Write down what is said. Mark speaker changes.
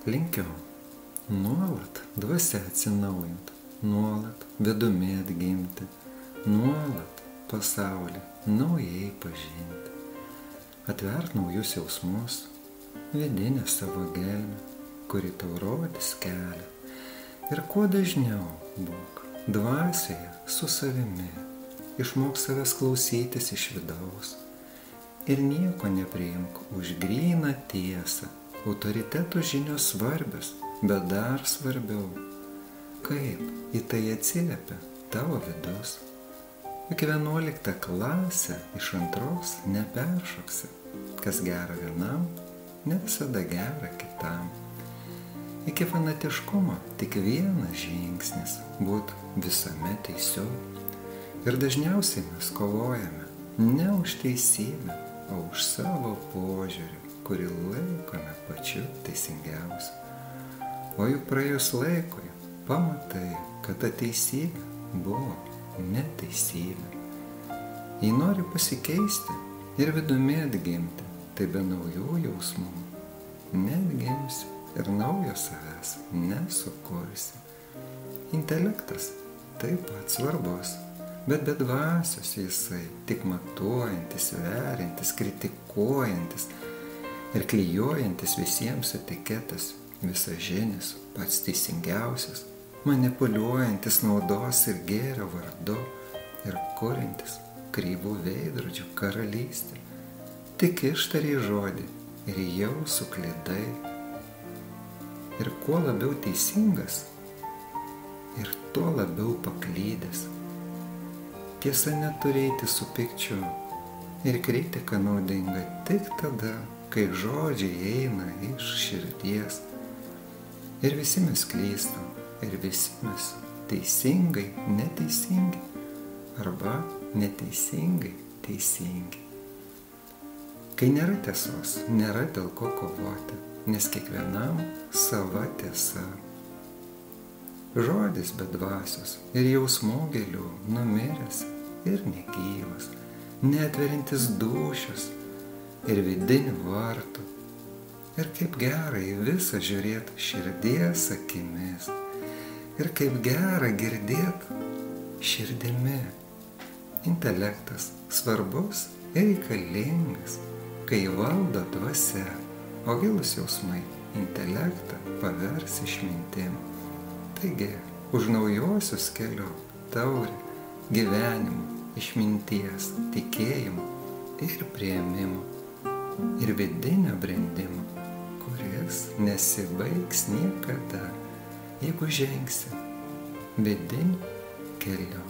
Speaker 1: Linkiu nuolat dvasia atsinaujinti, nuolat vidumi atgimti, nuolat pasaulį naujai pažinti, atvert naujus jausmus, vidinę savo gelmę, kuri tau rodys kelią. Ir kuo dažniau būk dvasioje su savimi, išmok savęs klausytis iš vidaus ir nieko nepriimk už gryną tiesą. Autoritetų žinios svarbios, bet dar svarbiau, kaip į tai atsiliepia tavo vidus. Juk 11 klasę iš 2 neperšoksi, kas gera vienam, ne visada gera kitam. Iki fanatiškumo tik vienas žingsnis būt visame teisiu. Ir dažniausiai mes kovojame ne už teisybę, o už savo požiūrį, kurį laikome pačiu teisingiausiu. O juk praėjus laikui pamatai, kad ta teisybė buvo neteisybė. Jei nori pasikeisti ir vidumi atgimti, tai be naujų jausmų neatgimsi ir naujo savęs nesukursi. Intelektas taip pat svarbus, bet be dvasios jisai tik matuojantis, veriantis, kritikuojantis ir klijuojantis visiems etiketas, visažinis, pats teisingiausias, manipuliuojantis naudos ir gėrio vardu ir kuriantis kreivų veidrodžių karalystę. Tik ištariai žodį ir jau suklydai. Ir kuo labiau teisingas, ir tuo labiau paklydęs. Tiesa neturi eiti su pykčiu ir kritika naudinga tik tada, kai žodžiai eina iš širdies. Ir visi mes klystam, ir visi mes teisingai neteisingi arba neteisingai teisingi. Kai nėra tiesos, nėra dėl ko kovoti, nes kiekvienam sava tiesa. Žodis be dvasios ir jausmų gilių numiręs ir negyvas, neatverintis dūšios ir vidinių vartų. Ir kaip gera į visą žiūrėt širdies akimis. Ir kaip gera girdėt širdimi. Intelektas svarbus ir reikalingas, kai valdo dvasia, o gilūs jausmai intelektą pavers išmintim. Taigi, už naujosius keliu taurę gyvenimo, išminties, tikėjimo ir priėmimo ir vidinio brendimo, kuris nesibaigs niekada, jeigu žengsi vidiniu keliu.